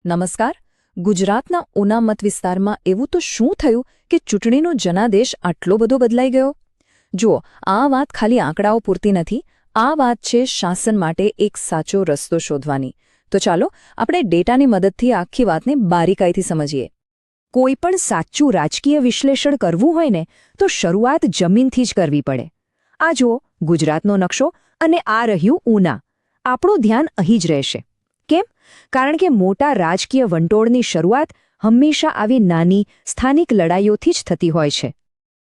નમસ્કાર. ગુજરાતના ઉના મત વિસ્તારમાં એવું તો શું થયું કે ચૂંટણીનો જનાદેશ આટલો બધો બદલાઈ ગયો? જુઓ, આ વાત ખાલી આંકડાઓ પૂરતી નથી. આ વાત છે શાસન માટે એક સાચો રસ્તો શોધવાની. તો ચાલો આપણે ડેટાની મદદથી આખી વાતને બારીકાઈથી સમજીએ. કોઈ પણ સાચું રાજકીય વિશ્લેષણ કરવું હોય ને તો શરૂઆત જમીનથી જ કરવી પડે. આ જુઓ ગુજરાતનો નકશો અને આ રહ્યું ઉના. આપણું ધ્યાન અહીં જ રહેશે. કેમ? કારણ કે મોટા રાજકીય વંટોળની શરૂઆત હંમેશા આવી નાની સ્થાનિક લડાઈઓથી જ થતી હોય છે.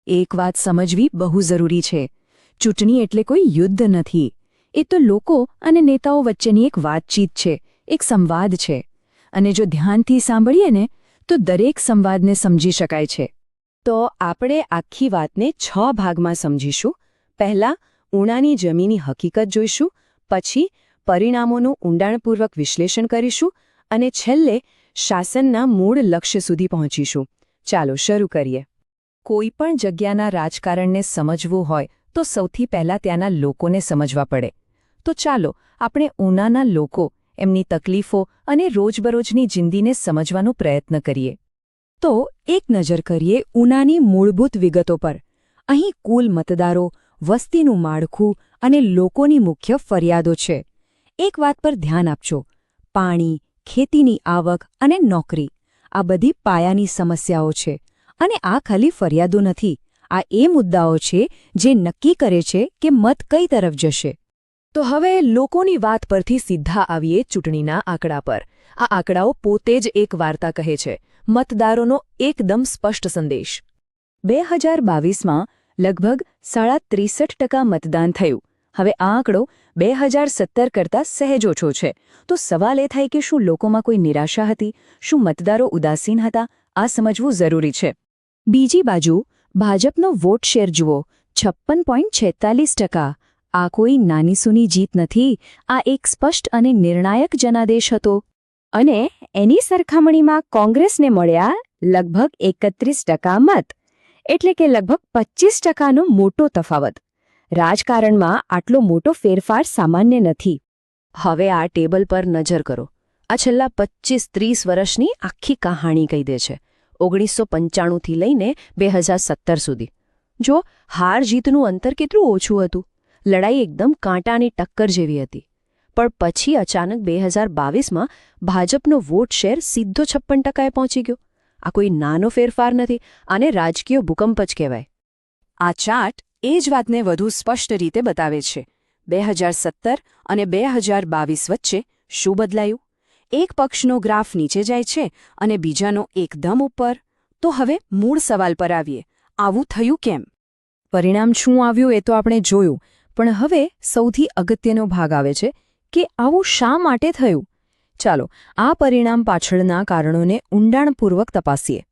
એક વાત સમજવી બહુ જરૂરી છે. ચૂંટણી એટલે કોઈ યુદ્ધ નથી. એ તો લોકો અને નેતાઓ વચ્ચેની એક વાતચીત છે, એક સંવાદ છે. અને જો ધ્યાનથી સાંભળીએ ને તો દરેક સંવાદને સમજી શકાય છે. તો આપણે આખી વાતને 6 ભાગમાં સમજીશું. પહેલાં ઉનાની જમીની હકીકત જોઈશું, પછી પરિણામોનું ઊંડાણપૂર્વક વિશ્લેષણ કરીશું અને છેલ્લે શાસનના મૂળ લક્ષ્ય સુધી પહોંચીશું. ચાલો શરૂ કરીએ. કોઈ પણ જગ્યાના રાજકારણને સમજવું હોય તો સૌથી પહેલાં ત્યાંના લોકોને સમજવા પડે. તો ચાલો આપણે ઉનાના લોકો, એમની તકલીફો અને રોજબરોજની જિંદગીને સમજવાનો પ્રયત્ન કરીએ. તો એક નજર કરીએ ઉનાની મૂળભૂત વિગતો પર. અહીં કુલ મતદારો, વસ્તીનું માળખું અને લોકોની મુખ્ય ફરિયાદો છે. એક વાત પર ધ્યાન આપજો. પાણી, ખેતીની આવક અને નોકરી, આ બધી પાયાની સમસ્યાઓ છે. અને આ ખાલી ફરિયાદો નથી. આ એ મુદ્દાઓ છે જે નક્કી કરે છે કે મત કઈ તરફ જશે. તો હવે લોકોની વાત પરથી સીધા આવીએ ચૂંટણીના આંકડા પર. આ આંકડાઓ પોતે જ એક વાર્તા કહે છે, મતદારોનો એકદમ સ્પષ્ટ સંદેશ. 2022માં લગભગ 63% મતદાન થયું. હવે આ આંકડો 2017 કરતાં સહેજ ઓછો છે. તો સવાલ એ થાય કે શું લોકોમાં કોઈ નિરાશા હતી? શું મતદારો ઉદાસીન હતા? આ સમજવું જરૂરી છે. બીજી બાજુ ભાજપનો વોટ શેર જુઓ, 56.46%. આ કોઈ નાની સૂની જીત નથી. આ એક સ્પષ્ટ અને નિર્ણાયક જનાદેશ હતો. અને એની સરખામણીમાં કોંગ્રેસને મળ્યા લગભગ 31% મત, એટલે કે લગભગ 25%નો મોટો તફાવત. રાજકારણમાં આટલો મોટો ફેરફાર સામાન્ય નથી. હવે આ ટેબલ પર નજર કરો. આ છેલ્લા 25-30 વર્ષની આખી કહાણી કહી દે છે. 1995થી લઈને 2017 સુધી. જો હાર જીતનું અંતર કેટલું ઓછું હતું. લડાઈ એકદમ કાંટાની ટક્કર જેવી હતી. પણ પછી અચાનક 2022માં ભાજપનો વોટ શેર સીધો 56%એ પહોંચી ગયો. આ કોઈ નાનો ફેરફાર નથી. આને રાજકીય ભૂકંપ જ કહેવાય. આ ચાર્ટ એ જ વાતને વધુ સ્પષ્ટ રીતે બતાવે છે. 2017 અને 2022 વચ્ચે શું બદલાયું? એક પક્ષનો ગ્રાફ નીચે જાય છે અને બીજાનો એકદમ ઉપર. તો હવે મૂળ સવાલ પર આવીએ. આવું થયું કેમ? પરિણામ શું આવ્યું એ તો આપણે જોયું, પણ હવે સૌથી અગત્યનો ભાગ આવે છે કે આવું શા માટે થયું. ચાલો આ પરિણામ પાછળના કારણોને ઊંડાણપૂર્વક તપાસીએ.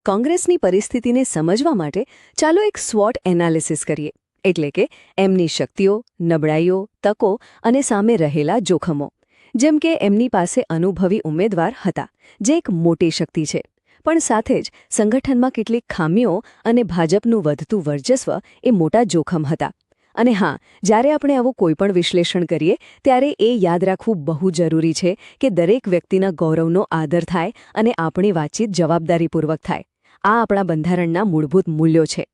કોંગ્રેસની પરિસ્થિતિને સમજવા માટે ચાલો એક સ્વોટ એનાલિસિસ કરીએ, એટલે કે એમની શક્તિઓ, નબળાઈઓ, તકો અને સામે રહેલા જોખમો. જેમ કે એમની પાસે અનુભવી ઉમેદવાર હતા, જે એક મોટી શક્તિ છે, પણ સાથે જ સંગઠનમાં કેટલીક ખામીઓ અને ભાજપનું વધતું વર્ચસ્વ એ મોટા જોખમ હતા. અને હા, જ્યારે આપણે આવું કોઈપણ વિશ્લેષણ કરીએ ત્યારે એ યાદ રાખવું બહુ જરૂરી છે કે દરેક વ્યક્તિના ગૌરવનો આદર થાય અને આપણી વાતચીત જવાબદારીપૂર્વક થાય. આ આપણા બંધારણના મૂળભૂત મૂલ્યો છે.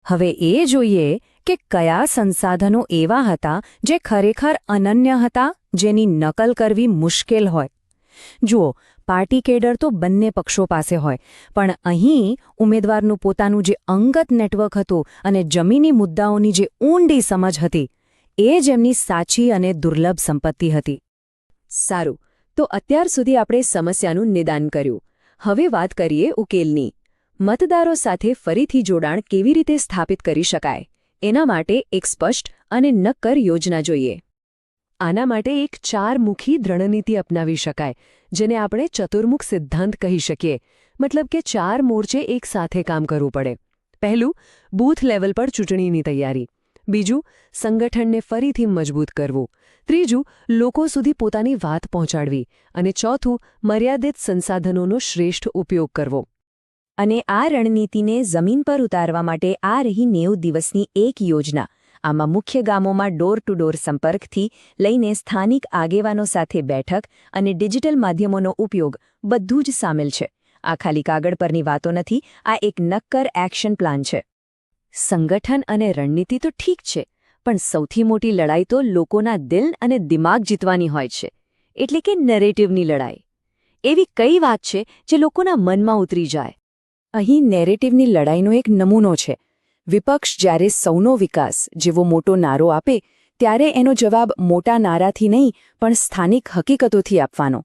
હવે એ જોઈએ કે કયા સંસાધનો એવા હતા જે ખરેખર અનન્ય હતા, જેની નકલ કરવી મુશ્કેલ હોય. જુઓ, પાર્ટી કેડર તો બંને પક્ષો પાસે હોય, પણ અહીં ઉમેદવારનું પોતાનું જે અંગત નેટવર્ક હતું અને જમીની મુદ્દાઓની જે ઊંડી સમજ હતી, એ જ એમની સાચી અને દુર્લભ સંપત્તિ હતી. સારું, તો અત્યાર સુધી આપણે સમસ્યાનું નિદાન કર્યું. હવે વાત કરીએ ઉકેલની. મતદારો સાથે ફરીથી જોડાણ કેવી રીતે સ્થાપિત કરી શકાય, એના માટે એક સ્પષ્ટ અને નક્કર યોજના જોઈએ. આના માટે એક 4મુખી દ્રણનીતિ અપનાવી શકાય, જેને આપણે ચતુર્મુખ સિદ્ધાંત કહી શકીએ. મતલબ કે 4 મોરચે એક સાથે કામ કરવું પડે. પહેલું, બૂથ લેવલ પર ચૂંટણીની તૈયારી. બીજું, સંગઠનને ફરીથી મજબૂત કરવું. ત્રીજું, લોકો સુધી પોતાની વાત પહોંચાડવી. અને ચોથું, મર્યાદિત સંસાધનોનો શ્રેષ્ઠ ઉપયોગ કરવો. અને આ રણનીતિને જમીન પર ઉતારવા માટે આ રહી 90 દિવસની એક યોજના. આમાં મુખ્ય ગામોમાં ડોર ટુ ડોર સંપર્કથી લઈને સ્થાનિક આગેવાનો સાથે બેઠક અને ડિજિટલ માધ્યમોનો ઉપયોગ બધું જ સામેલ છે. આ ખાલી કાગળ પરની વાતો નથી, આ એક નક્કર એક્શન પ્લાન છે. સંગઠન અને રણનીતિ તો ઠીક છે, પણ સૌથી મોટી લડાઈ તો લોકોના દિલ અને દિમાગ જીતવાની હોય છે, એટલે કે નેરેટિવની લડાઈ. એવી કઈ વાત છે જે લોકોના મનમાં ઉતરી જાય? અહીં નેરેટિવની લડાઈનો એક નમૂનો છે. વિપક્ષ જ્યારે સૌનો વિકાસ જેવો મોટો નારો આપે ત્યારે એનો જવાબ મોટા નારાથી નહીં પણ સ્થાનિક હકીકતોથી આપવાનો.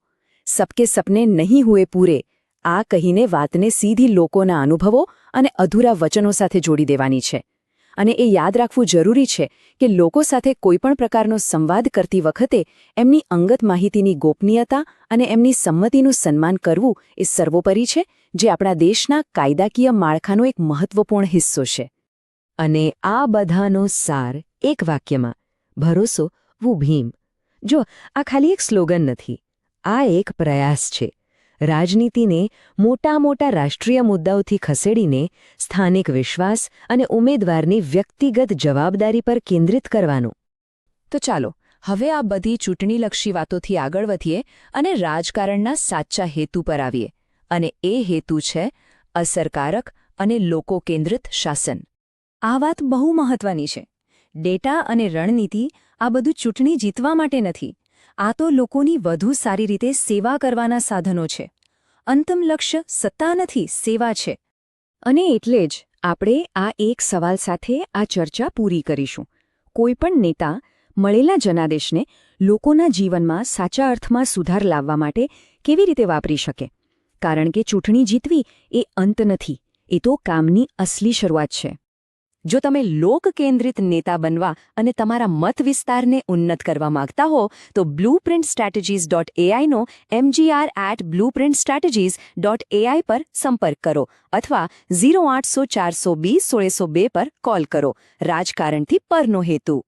સબકે સપને નહીં હુએ પૂરે આ કહીને વાતને સીધી લોકોના અનુભવો અને અધૂરા વચનો સાથે જોડી દેવાની છે. અને એ યાદ રાખવું જરૂરી છે કે લોકો સાથે કોઈપણ પ્રકારનો સંવાદ કરતી વખતે એમની અંગત માહિતીની ગોપનીયતા અને એમની સંમતિનું સન્માન કરવું એ સર્વોપરી છે, જે આપણા દેશના કાયદાકીય માળખાનો એક મહત્વપૂર્ણ હિસ્સો છે. અને આ બધાનો સાર એક વાક્યમાં: ભરોસો વું ભીમ. જો આ ખાલી એક સ્લોગન નથી, આ એક પ્રયાસ છે. રાજનીતિને મોટા મોટા રાષ્ટ્રીય મુદ્દાઓથી ખસેડીને સ્થાનિક વિશ્વાસ અને ઉમેદવારની વ્યક્તિગત જવાબદારી પર કેન્દ્રિત કરવાનું. તો ચાલો હવે આ બધી ચૂંટણીલક્ષી વાતોથી આગળ વધીએ અને રાજકારણના સાચા હેતુ પર આવીએ. અને એ હેતુ છે અસરકારક અને લોકો કેન્દ્રિત શાસન. આ વાત બહુ મહત્વની છે. ડેટા અને રણનીતિ આ બધું ચૂંટણી જીતવા માટે નથી. આ તો લોકોની વધુ સારી રીતે સેવા કરવાના સાધનો છે. અંતિમ લક્ષ્ય સત્તા નથી, સેવા છે. અને એટલે જ આપણે આ એક સવાલ સાથે આ ચર્ચા પૂરી કરીશું. કોઈપણ નેતા મળેલા જનાદેશને લોકોના જીવનમાં સાચા અર્થમાં સુધાર લાવવા માટે કેવી રીતે વાપરી શકે? કારણ કે ચૂંટણી જીતવી એ અંત નથી, એ તો કામની અસલી શરૂઆત છે. જો તમે લોકકેન્દ્રિત નેતા બનવા અને તમારા મત વિસ્તારને ઉન્નત કરવા માંગતા હો તો blueprintstrategies.ai નો mgr@blueprintstrategies.ai પર સંપર્ક કરો અથવા 0800 420 1602 પર કોલ કરો. રાજકારણથી પરનો હેતુ.